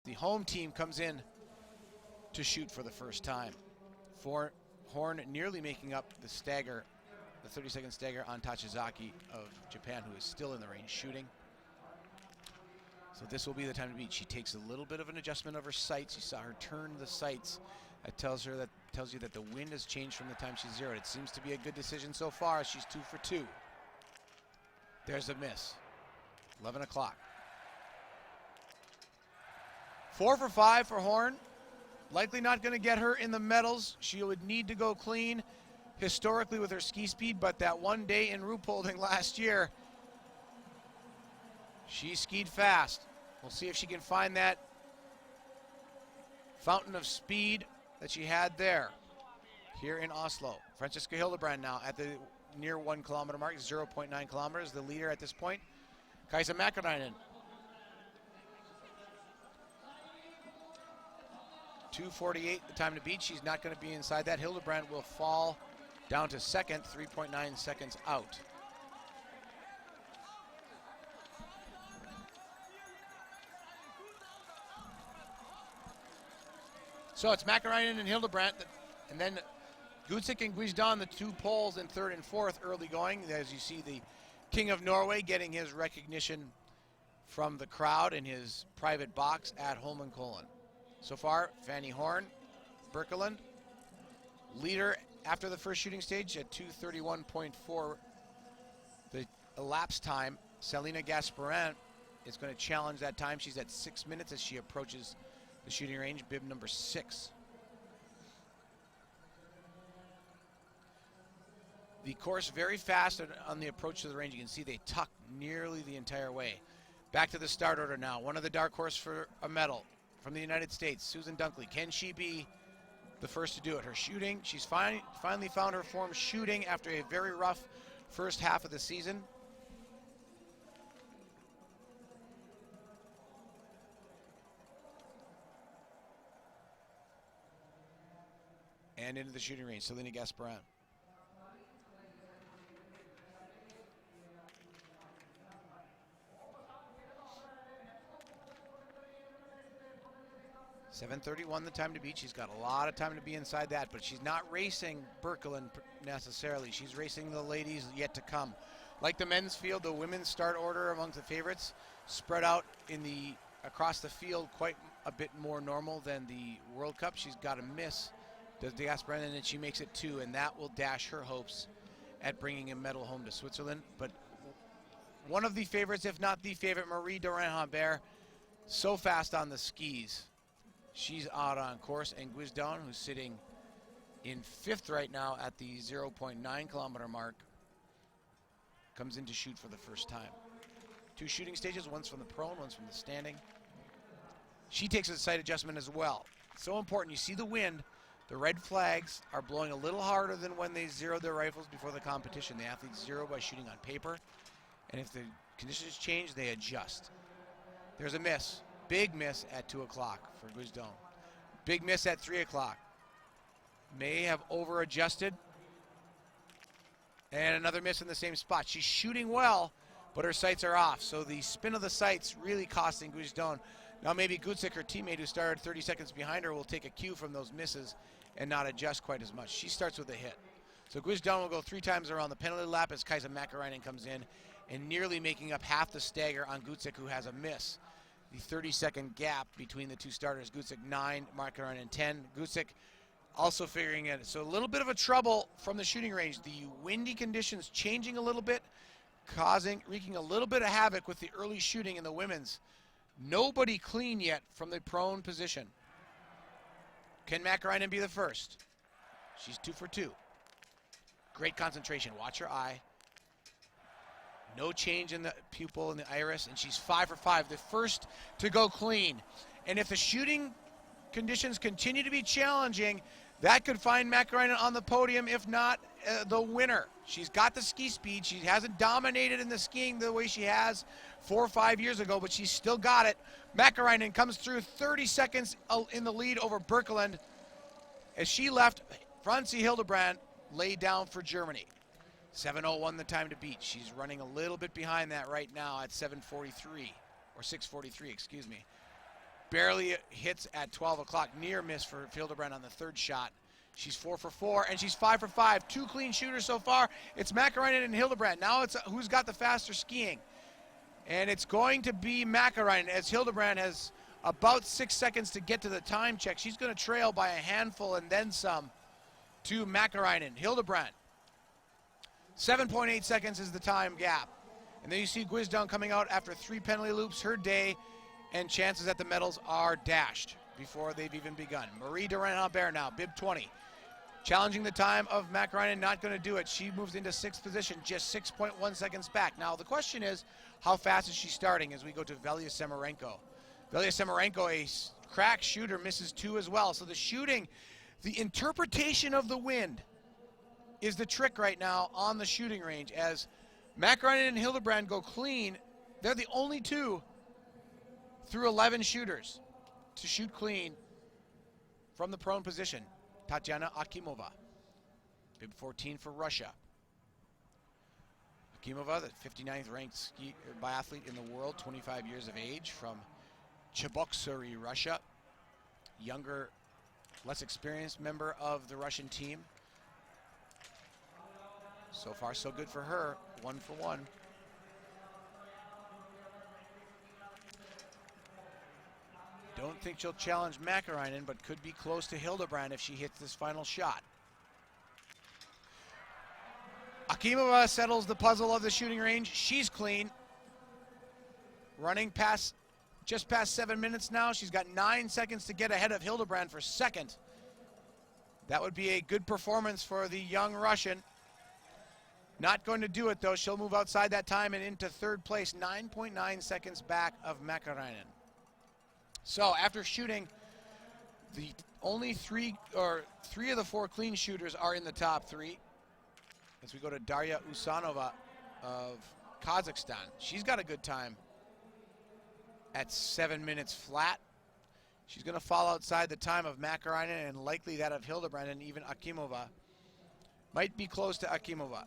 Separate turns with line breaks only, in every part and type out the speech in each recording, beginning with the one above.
the home team comes in to shoot for the first time. For Horn nearly making up the stagger, the 30-second stagger on Tachizaki of Japan, who is still in the range shooting. So this will be the time to beat. She takes a little bit of an adjustment of her sights. You saw her turn the sights. That tells you that the wind has changed from the time she's zeroed. It seems to be a good decision so far. She's 2 for 2. There's a miss. 11 o'clock. 4 for 5 for Horn. Likely not going to get her in the medals. She would need to go clean historically with her ski speed, but that one day in Ruhpolding last year, she skied fast. We'll see if she can find that fountain of speed that she had there here in Oslo. Francesca Hildebrand now at the near 1 kilometer mark, 0.9 kilometers, the leader at this point. Kaisa Mäkäräinen. 2:48 the time to beat. She's not going to be inside that. Hildebrand will fall down to second, 3.9 seconds out. So it's Mäkäräinen and Hildebrand, and then Gudsik and Guisdan, the two Poles in third and fourth early going. As you see, the King of Norway getting his recognition from the crowd in his private box at Holmenkollen. So far, Fanny Horn, Birkeland, leader after the first shooting stage at 2:31.4. The elapsed time, Selina Gasparin is going to challenge that time. She's at 6 minutes as she approaches the shooting range, bib number 6. The course very fast on the approach to the range. You can see they tuck nearly the entire way. Back to the start order now. One of the dark horse for a medal from the United States, Susan Dunkley. Can she be the first to do it? Her shooting, she's finally found her form shooting after a very rough first half of the season. And into the shooting range, Selina Gasparin. .7:31 the time to beat. She's got a lot of time to be inside that, but she's not racing Birkeland necessarily. She's racing the ladies yet to come. Like the men's field, the women's start order amongst the favorites spread out across the field quite a bit more normal than the World Cup. She's got a miss, does Gasparin, and then she makes it 2, and that will dash her hopes at bringing a medal home to Switzerland. But one of the favorites, if not the favorite, Marie Dorin-Humbert, so fast on the skis. She's out on course, and Guisdan, who's sitting in 5th right now at the 0.9 kilometer mark, comes in to shoot for the first time. 2 shooting stages, one's from the prone, one's from the standing. She takes a sight adjustment as well. So important. You see the wind. The red flags are blowing a little harder than when they zeroed their rifles before the competition. The athletes zero by shooting on paper, and if the conditions change, they adjust. There's a miss. Big miss at 2 o'clock for Guisdan. Big miss at 3 o'clock. May have over-adjusted. And another miss in the same spot. She's shooting well, but her sights are off. So the spin of the sights really costing Guisdan. Now maybe Gudsik, her teammate who started 30 seconds behind her, will take a cue from those misses and not adjust quite as much. She starts with a hit. So Guisdan will go 3 times around the penalty lap as Kaisa Mäkäräinen comes in and nearly making up half the stagger on Gudsik, who has a miss. The 30-second gap between the two starters, Gudsik 9, Mäkäräinen 10. Gudsik also figuring it. So a little bit of a trouble from the shooting range. The windy conditions changing a little bit, wreaking a little bit of havoc with the early shooting in the women's. Nobody clean yet from the prone position. Can Mäkäräinen be the first? She's 2 for 2. Great concentration. Watch her eye. No change in the pupil and the iris, and she's 5 for 5, the first to go clean. And if the shooting conditions continue to be challenging, that could find Mäkäräinen on the podium, if not the winner. She's got the ski speed. She hasn't dominated in the skiing the way she has 4 or 5 years ago, but she's still got it. Mäkäräinen comes through 30 seconds in the lead over Birkeland. As she left, Franzi Hildebrand laid down for Germany. 7:01 the time to beat. She's running a little bit behind that right now at 7:43, or 6:43, excuse me. barely hits at 12 o'clock. Near miss for Hildebrand on the third shot. She's 4 for 4, and she's 5 for 5. 2 clean shooters so far. It's Mäkäräinen and Hildebrand. Now it's who's got the faster skiing. And it's going to be Mäkäräinen, as Hildebrand has about 6 seconds to get to the time check. She's going to trail by a handful and then some to Mäkäräinen. Hildebrand, 7.8 seconds is the time gap. And then you see Guisdon coming out after 3 penalty loops. Her day and chances at the medals are dashed before they've even begun. Marie Durand-Humbert now, bib 20. Challenging the time of Mäkäräinen, not going to do it. She moves into 6th position, just 6.1 seconds back. Now the question is, how fast is she starting as we go to Velia Semerenko? Velia Semerenko, a crack shooter, misses 2 as well. So the shooting, the interpretation of the wind is the trick right now on the shooting range, as Mäkäräinen and Hildebrand go clean. They're the only 2 through 11 shooters to shoot clean from the prone position. Tatiana Akimova, bib 14 for Russia. Akimova, the 59th ranked biathlete in the world, 25 years of age, from Cheboksary, Russia. Younger, less experienced member of the Russian team. So far, so good for her, 1 for 1. Don't think she'll challenge Mäkäräinen, but could be close to Hildebrand if she hits this final shot. Akimova settles the puzzle of the shooting range. She's clean. Running past, just past 7 minutes now. She's got 9 seconds to get ahead of Hildebrand for second. That would be a good performance for the young Russian. Not going to do it though. She'll move outside that time and into 3rd place, 9.9 seconds back of Mäkäräinen. So after shooting, the only three of the 4 clean shooters are in the top 3. As we go to Darya Usanova of Kazakhstan. She's got a good time at 7 minutes flat. She's going to fall outside the time of Mäkäräinen and likely that of Hildebrand, and even Akimova. Might be close to Akimova.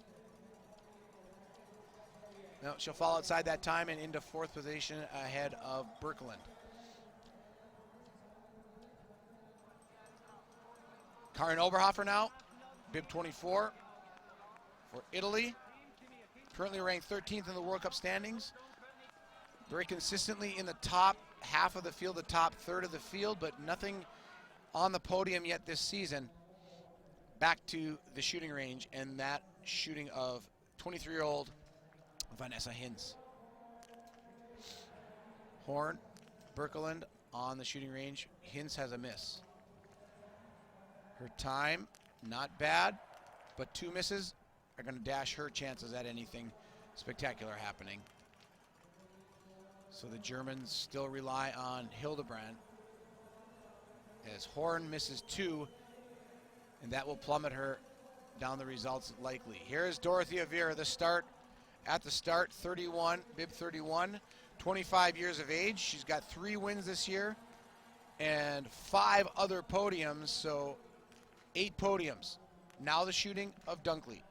No, she'll fall outside that time and into 4th position ahead of Birkeland. Karin Oberhofer now, bib 24 for Italy. Currently ranked 13th in the World Cup standings. Very consistently in the top half of the field, the top 1/3 of the field, but nothing on the podium yet this season. Back to the shooting range, and that shooting of 23-year-old Vanessa Hintz. Horn, Birkeland on the shooting range. Hintz has a miss. Her time, not bad, but 2 misses are going to dash her chances at anything spectacular happening. So the Germans still rely on Hildebrand, as Horn misses 2, and that will plummet her down the results likely. Here is Dorothea Vera, at the start, 31, bib 31, 25 years of age. She's got 3 wins this year and 5 other podiums, so 8 podiums. Now the shooting of Dunkley.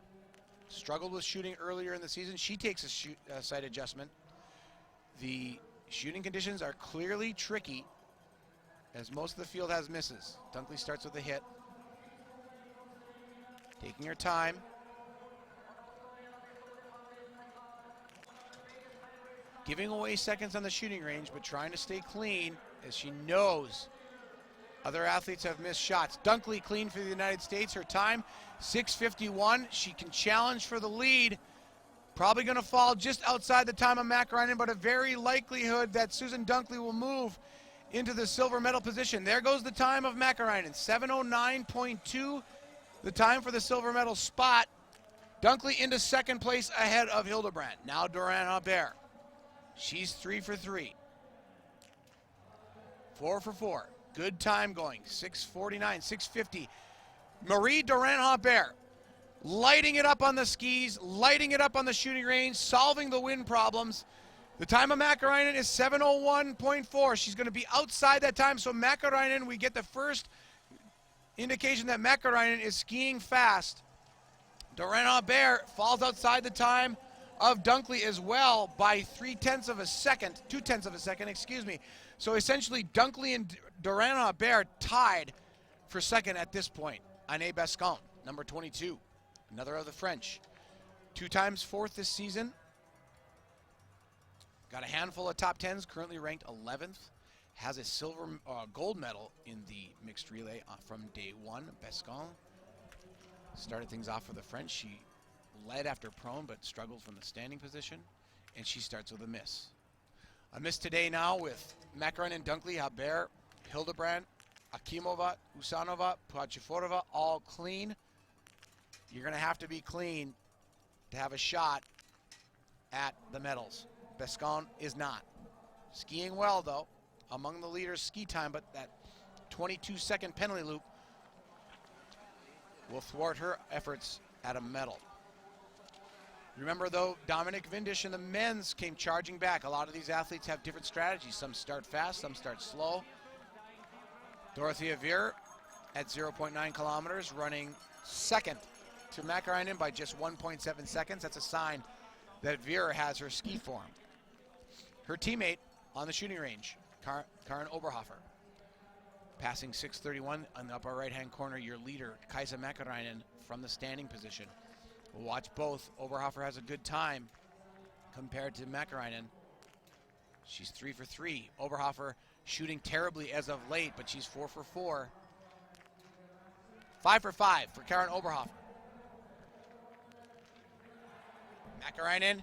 Struggled with shooting earlier in the season. She takes a sight adjustment. The shooting conditions are clearly tricky, as most of the field has misses. Dunkley starts with a hit. Taking her time. Giving away seconds on the shooting range, but trying to stay clean, as she knows other athletes have missed shots. Dunkley clean for the United States. Her time, 6:51. She can challenge for the lead. Probably going to fall just outside the time of Mäkäräinen, but a very likelihood that Susan Dunkley will move into the silver medal position. There goes the time of Mäkäräinen, 7:09.2, the time for the silver medal spot. Dunkley into 2nd place ahead of Hildebrand. Now Durand-Humbert. She's 3 for 3. 4 for 4. Good time going. 6:49, 6:50. Marie Durand-Humbert lighting it up on the skis, lighting it up on the shooting range, solving the wind problems. The time of Mäkäräinen is 7:01.4. She's going to be outside that time, so Mäkäräinen, we get the first indication that Mäkäräinen is skiing fast. Durand-Humbert falls outside the time of Dunkley as well by 2/10 of a second, excuse me. So essentially, Dunkley and Tatiana Akima tied for second at this point. Anne Bescon, number 22, another of the French. 2 times fourth this season. Got a handful of top 10s, currently ranked 11th. Has a gold medal in the mixed relay from day 1. Bescon started things off for the French. She led after prone, but struggled from the standing position. And she starts with a miss. A miss today now with Makarainen, Dunkley, Haber, Hildebrand, Akimova, Usanova, Pachiforova, all clean. You're going to have to be clean to have a shot at the medals. Bescon is not. Skiing well, though. Among the leaders ski time, but that 22-second penalty loop will thwart her efforts at a medal. Remember, though, Dominic Vindish and the men's came charging back. A lot of these athletes have different strategies. Some start fast, some start slow. Dorothea Vier at 0.9 kilometers, running second to Makarainen by just 1.7 seconds. That's a sign that Vier has her ski form. Her teammate on the shooting range, Karin Oberhofer, passing 6:31 on the upper right-hand corner, your leader, Kaisa Makarainen, from the standing position. We'll watch both. Oberhofer has a good time compared to Makarainen. She's 3 for 3. Oberhofer shooting terribly as of late, but she's 4 for 4. 5 for 5 for Karin Oberhofer. Makarainen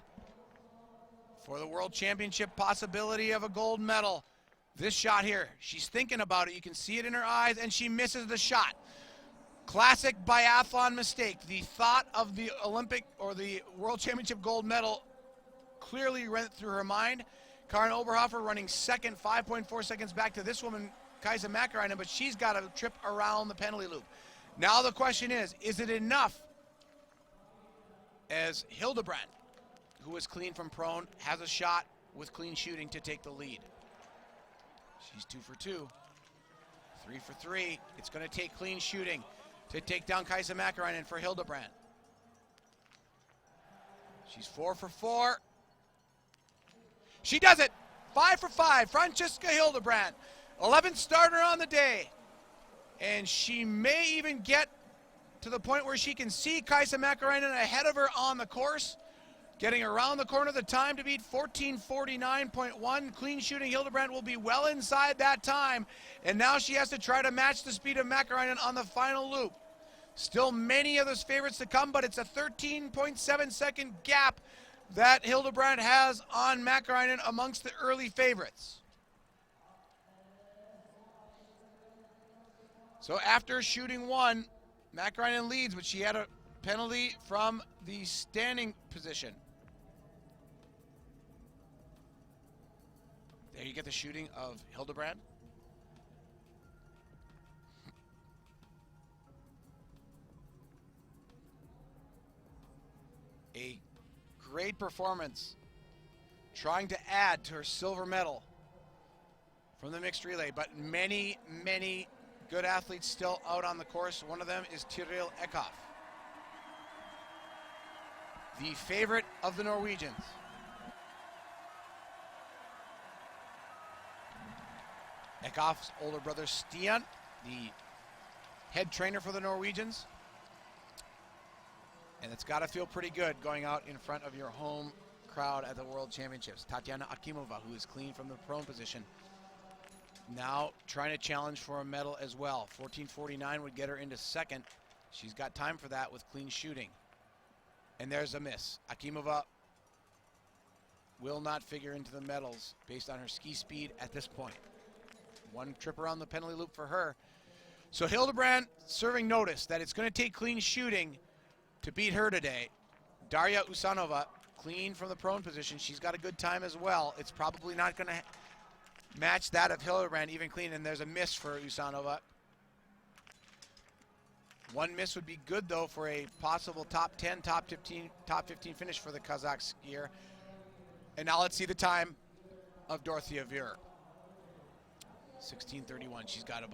for the World Championship possibility of a gold medal. This shot here, she's thinking about it. You can see it in her eyes, and she misses the shot. Classic biathlon mistake. The thought of the Olympic or the World Championship gold medal clearly went through her mind. Karin Oberhofer running second, 5.4 seconds back to this woman, Kaisa Makarainen, but she's got to trip around the penalty loop. Now the question is it enough as Hildebrand, who was clean from prone, has a shot with clean shooting to take the lead? She's 2 for 2, 3 for 3. It's going to take clean shooting to take down Kaisa Makarainen for Hildebrand. She's 4 for 4. She does it! 5 for 5, Francesca Hildebrand. 11th starter on the day. And she may even get to the point where she can see Kaisa Makarainen ahead of her on the course. Getting around the corner, the time to beat 14:49.1. Clean shooting, Hildebrand will be well inside that time. And now she has to try to match the speed of Makarainen on the final loop. Still many of those favorites to come, but it's a 13.7 second gap that Hildebrand has on Makarainen amongst the early favorites. So after shooting 1, Makarainen leads, but she had a penalty from the standing position. There you get the shooting of Hildebrand. A great performance, trying to add to her silver medal from the mixed relay, but many, many good athletes still out on the course. One of them is Tiril Eckhoff, the favorite of the Norwegians. Eckhoff's older brother Stian, the head trainer for the Norwegians. And it's got to feel pretty good going out in front of your home crowd at the World Championships. Tatiana Akimova, who is clean from the prone position, now trying to challenge for a medal as well. 14:49 would get her into second. She's got time for that with clean shooting. And there's a miss. Akimova will not figure into the medals based on her ski speed at this point. One trip around the penalty loop for her. So Hildebrand serving notice that it's going to take clean shooting to beat her today. Daria Usanova, clean from the prone position. She's got a good time as well. It's probably not going to match that of Hildebrand, even clean, and there's a miss for Usanova. One miss would be good, though, for a possible top 10, top 15 finish for the Kazakh skier. And now let's see the time of Dorothea Vier. 16:31. She's got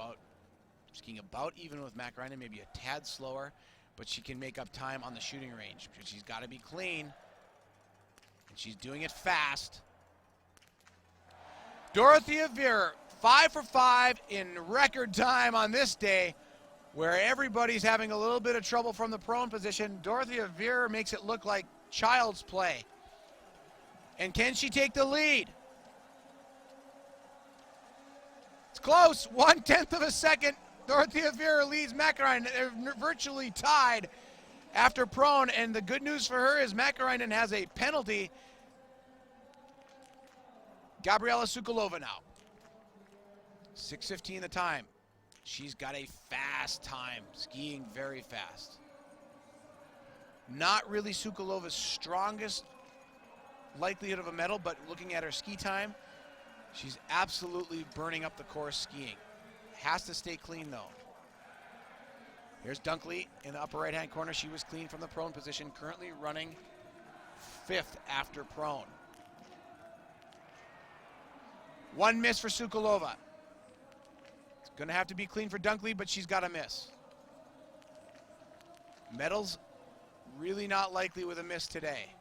skiing about even with Makarainen, maybe a tad slower, but she can make up time on the shooting range because she's got to be clean, and she's doing it fast. Dorothea Vier 5 for 5 in record time on this day, where everybody's having a little bit of trouble from the prone position. Dorothea Viera makes it look like child's play. And can she take the lead? It's close, 1/10 of a second. Dorothea Viera leads Mäkäräinen. They're virtually tied after prone, and the good news for her is Mäkäräinen has a penalty. Gabriela Sukolova now. 6:15 the time. She's got a fast time, skiing very fast. Not really Sukolova's strongest likelihood of a medal, but looking at her ski time, she's absolutely burning up the course skiing. Has to stay clean though. Here's Dunkley in the upper right-hand corner. She was clean from the prone position, currently running 5th after prone. One miss for Sukolova. It's going to have to be clean for Dunkley, but she's got a miss. Medals really not likely with a miss today.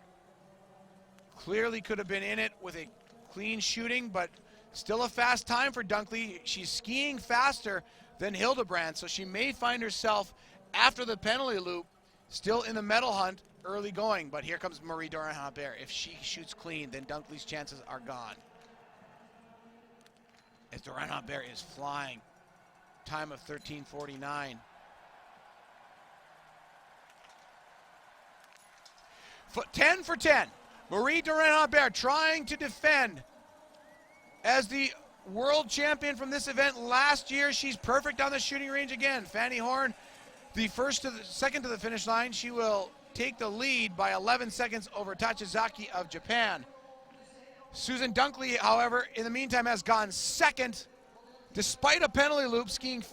Clearly could have been in it with a clean shooting, but still a fast time for Dunkley. She's skiing faster than Hildebrand, so she may find herself after the penalty loop still in the medal hunt early going. But here comes Marie Dorin-Habert. If she shoots clean, then Dunkley's chances are gone. As Dorin-Habert is flying, time of 13:49. 10 for 10. Marie Dorin-Habert trying to defend as the world champion from this event last year. She's perfect on the shooting range again. Fanny Horn, the second to the finish line. She will take the lead by 11 seconds over Tachizaki of Japan. Susan Dunkley, however, in the meantime has gone second despite a penalty loop, skiing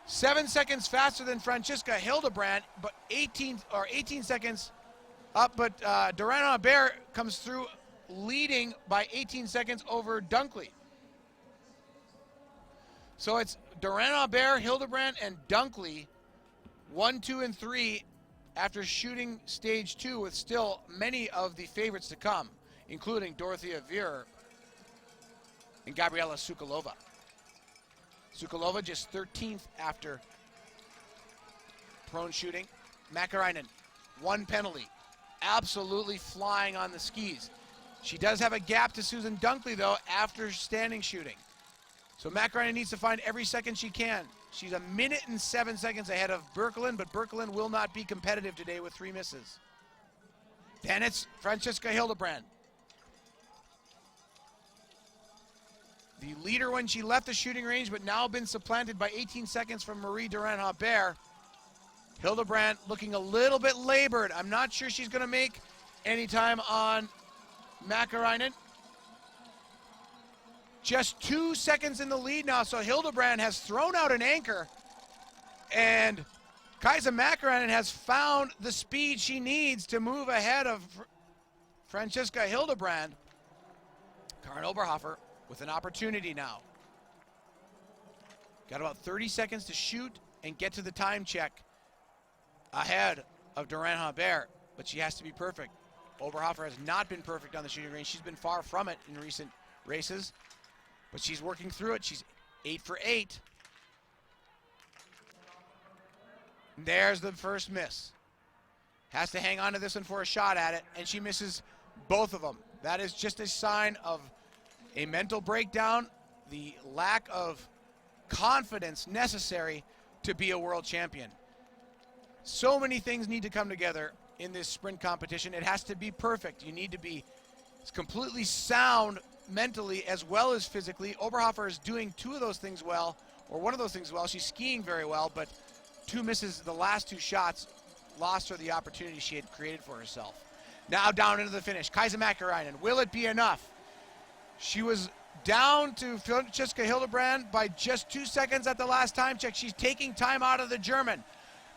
7 seconds faster than Francesca Hildebrand, but 18 seconds up. But Dorin-Habert comes through leading by 18 seconds over Dunkley. So it's Dorin-Habert, Hildebrand, and Dunkley, 1, 2, and 3 after shooting stage 2, with still many of the favorites to come, including Dorothea Viera and Gabriela Sukolova. Sukolova just 13th after prone shooting. Mäkäräinen, 1 penalty, absolutely flying on the skis. She does have a gap to Susan Dunkley, though, after standing shooting. So Mäkäräinen needs to find every second she can. She's 1 minute and 7 seconds ahead of Birkeland, but Birkeland will not be competitive today with 3 misses. Then it's Francesca Hildebrand. The leader when she left the shooting range, but now been supplanted by 18 seconds from Marie Dorin-Habert. Hildebrand looking a little bit labored. I'm not sure she's going to make any time on Mäkäräinen. Just 2 seconds in the lead now, so Hildebrand has thrown out an anchor, and Kaisa Mäkäräinen has found the speed she needs to move ahead of Francesca Hildebrand. Karin Oberhofer with an opportunity now. Got about 30 seconds to shoot and get to the time check ahead of Dorin-Habert, but she has to be perfect. Oberhofer has not been perfect on the shooting range. She's been far from it in recent races, but she's working through it. She's 8 for 8. There's the first miss. Has to hang on to this one for a shot at it, and she misses both of them. That is just a sign of a mental breakdown, the lack of confidence necessary to be a world champion. So many things need to come together in this sprint competition. It has to be perfect. You need to be completely sound mentally as well as physically. Oberhofer is doing 2 of those things well, or 1 of those things well. She's skiing very well, but 2 misses the last 2 shots lost her the opportunity she had created for herself. Now down into the finish. Kaisa Mäkäräinen, will it be enough? She was down to Francesca Hildebrand by just 2 seconds at the last time check. She's taking time out of the German.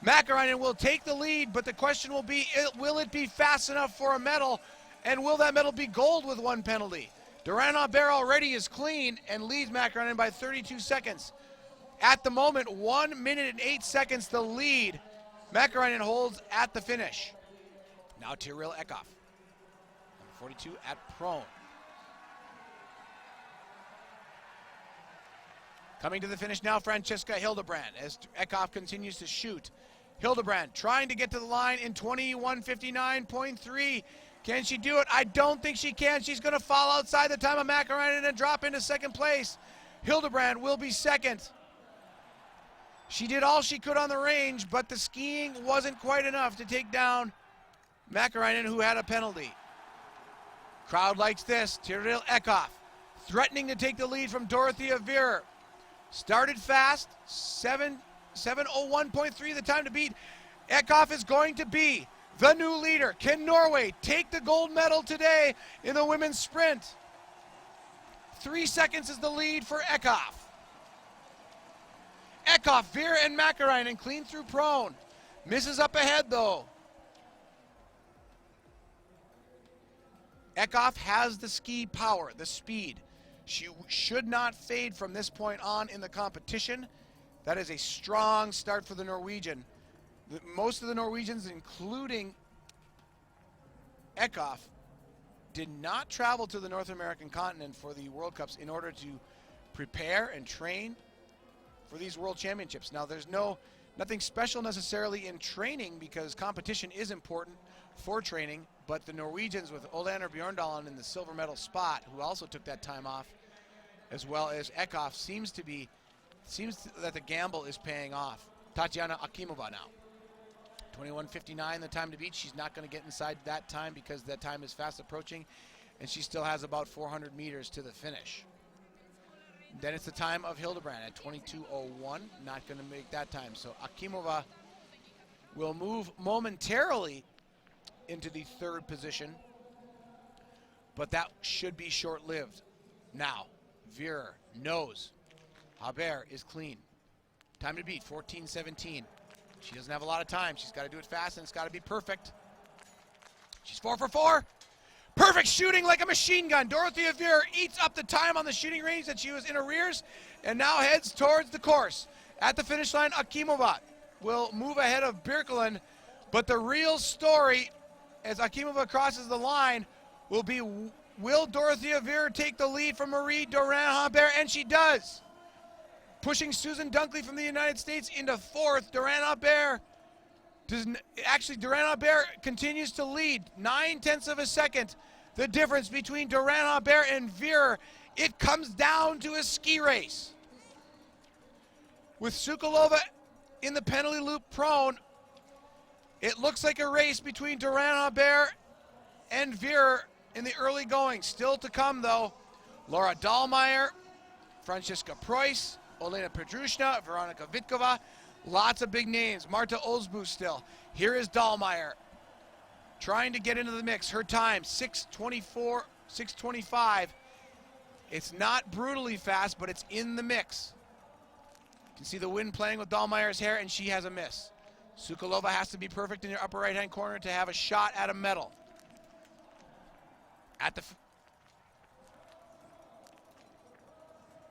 Mäkäräinen will take the lead, but the question will be, will it be fast enough for a medal? And will that medal be gold with 1 penalty? Dorin-Habert already is clean and leads Mäkäräinen by 32 seconds. At the moment, 1 minute and 8 seconds the lead. Mäkäräinen holds at the finish. Now Tyrell Eckhoff, number 42 at prone. Coming to the finish now, Francesca Hildebrand, as Eckhoff continues to shoot. Hildebrand trying to get to the line in 21:59.3. Can she do it? I don't think she can. She's going to fall outside the time of Mäkäräinen and drop into second place. Hildebrand will be second. She did all she could on the range, but the skiing wasn't quite enough to take down Mäkäräinen, who had a penalty. Crowd likes this. Tyrell Eckhoff threatening to take the lead from Dorothea Virer. Started fast, 7:01.3 the time to beat. Eckhoff is going to be the new leader. Can Norway take the gold medal today in the women's sprint? 3 seconds is the lead for Eckhoff. Eckhoff, Virer, and Mäkäräinen clean through prone. Misses up ahead though. Eckhoff has the ski power, the speed. She should not fade from this point on in the competition. That is a strong start for the Norwegian. Most of the Norwegians, including Eckhoff, did not travel to the North American continent for the World Cups in order to prepare and train for these World Championships. Now, there's nothing special necessarily in training because competition is important for training, but the Norwegians with Olander Bjørndalen in the silver medal spot, who also took that time off, as well as Eckhoff, seems that the gamble is paying off. Tatiana Akima now. 21:59 the time to beat. She's not going to get inside that time because that time is fast approaching, and she still has about 400 meters to the finish. Then it's the time of Hildebrand at 22:01. Not going to make that time. So Akimova will move momentarily into the third position, but that should be short-lived. Now, Virer knows Haber is clean. Time to beat, 14:17. She doesn't have a lot of time. She's got to do it fast, and it's got to be perfect. She's 4 for 4. Perfect shooting like a machine gun. Dorothea Virer eats up the time on the shooting range that she was in arrears and now heads towards the course. At the finish line, Akimova will move ahead of Birkeland, but the real story as Akimova crosses the line will be, will Dorothea Virer take the lead from Marie Dorin-Haber? And she does. Pushing Susan Dunkley from the United States into fourth. Dorin-Haber continues to lead, 9/10 of a second. The difference between Dorin-Haber and Virer, it comes down to a ski race. With Sukalova in the penalty loop prone, it looks like a race between Dorin-Haber and Virer in the early going. Still to come though, Laura Dahlmeier, Francesca Preuss, Olena Petrushna, Veronika Vitkova, lots of big names. Marta Olsbu still. Here is Dahlmeier trying to get into the mix. Her time, 6:24, 6:25. It's not brutally fast, but it's in the mix. You can see the wind playing with Dahlmeier's hair, and she has a miss. Sukalova has to be perfect in your upper right-hand corner to have a shot at a medal. At the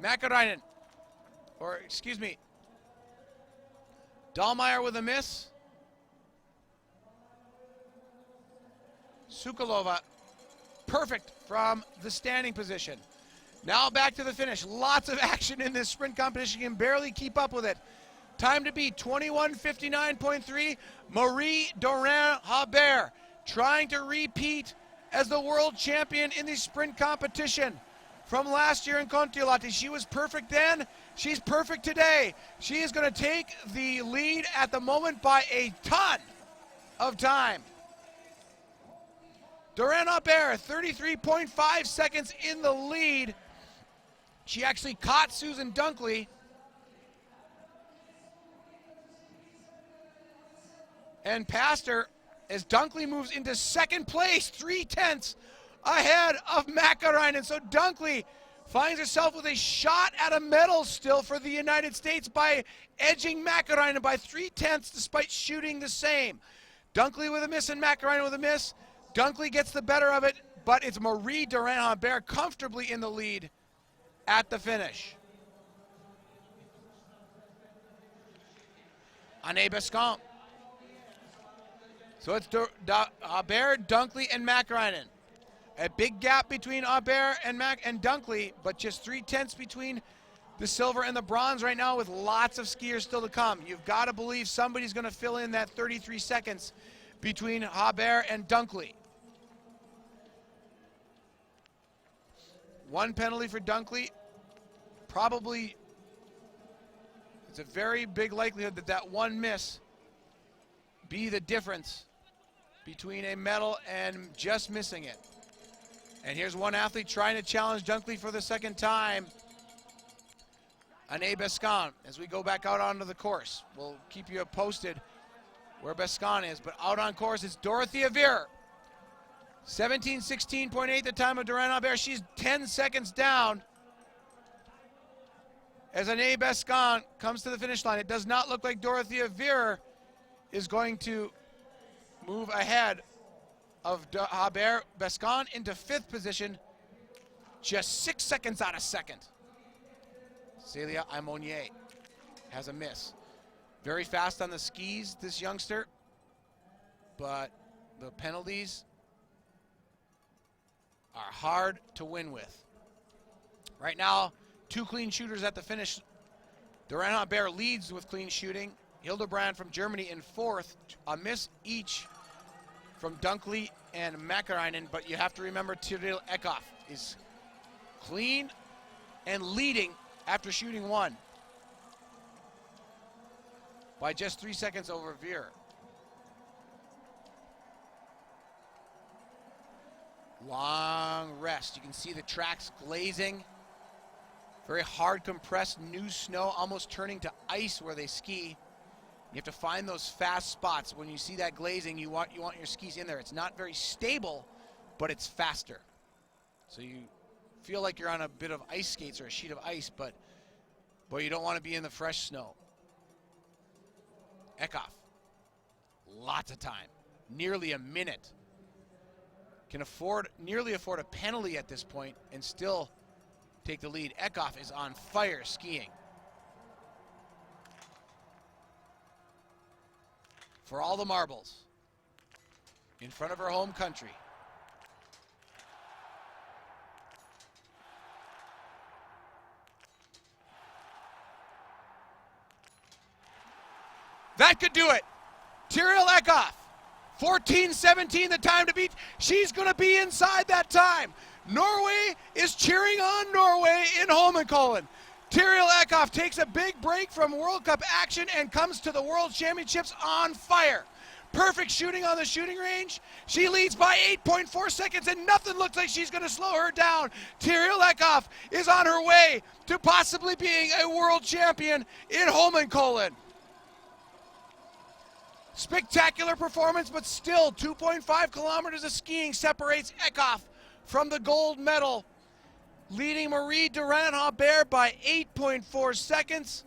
Mäkäräinen, or excuse me, Dahlmeier with a miss. Sukalova, perfect from the standing position. Now back to the finish. Lots of action in this sprint competition. You can barely keep up with it. Time to beat, 21:59.3. Marie Dorin-Haber trying to repeat as the world champion in the sprint competition from last year in Kontiolahti. She was perfect then. She's perfect today. She is going to take the lead at the moment by a ton of time. Dorin-Haber, 33.5 seconds in the lead. She actually caught Susan Dunkley. And passed her as Dunkley moves into second place, 3/10 ahead of Mäkäräinen. So Dunkley finds herself with a shot at a medal still for the United States by edging Mäkäräinen by 3/10 despite shooting the same. Dunkley with a miss and Mäkäräinen with a miss. Dunkley gets the better of it, but it's Marie Dorin-Haber comfortably in the lead at the finish. Anne Bescamp. So it's Haber, Dunkley, and Mäkäräinen. A big gap between Haber and Dunkley, but just 3/10 between the silver and the bronze right now with lots of skiers still to come. You've got to believe somebody's going to fill in that 33 seconds between Hildebrand and Dunkley. One penalty for Dunkley. Probably, it's a very big likelihood that that one miss be the difference between a medal and just missing it. And here's one athlete trying to challenge Dunkley for the second time. Anne Bescon, as we go back out onto the course. We'll keep you posted where Bescon is, but out on course it's Dorothea Veer. 17:16.8 the time of Hildebrand. She's 10 seconds down as Anne Bescon comes to the finish line. It does not look like Dorothea Veer is going to move ahead of Hildebrand. Bescon into 5th position, just 6 seconds out of 2nd. Célia Aymonier has a miss. Very fast on the skis, this youngster, but the penalties are hard to win with. Right now, 2 clean shooters at the finish. Hildebrand leads with clean shooting. Hildebrand from Germany in 4th, a miss each from Dunkley and Mäkäräinen, but you have to remember Tyrell Eckhoff is clean and leading after shooting 1 by just 3 seconds over Veer. Long rest. You can see the tracks glazing. Very hard compressed new snow, almost turning to ice where they ski. You have to find those fast spots. When you see that glazing, you want your skis in there. It's not very stable, but it's faster. So you feel like you're on a bit of ice skates or a sheet of ice, but you don't want to be in the fresh snow. Eckhoff, lots of time, nearly a minute. Can nearly afford a penalty at this point and still take the lead. Eckhoff is on fire skiing. For all the marbles in front of her home country. That could do it. Tyrell Eckhoff, 14:17 the time to beat. She's going to be inside that time. Norway is cheering on Norway in Holmenkollen. Tyrell Eckhoff takes a big break from World Cup action and comes to the World Championships on fire. Perfect shooting on the shooting range. She leads by 8.4 seconds and nothing looks like she's going to slow her down. Tyrell Eckhoff is on her way to possibly being a world champion in Holmenkollen. Spectacular performance, but still 2.5 kilometers of skiing separates Eckhoff from the gold medal, leading Marie Hildebrand by 8.4 seconds.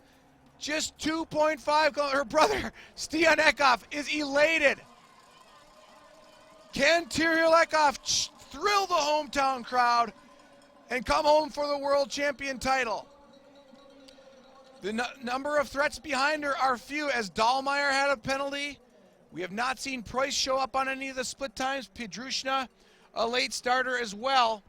Just 2.5. Her brother, Stian Eckhoff, is elated. Can Tyrell Eckhoff thrill the hometown crowd and come home for the world champion title? The number of threats behind her are few, as Dahlmeier had a penalty. We have not seen Preuss show up on any of the split times. Piedrushna, a late starter as well.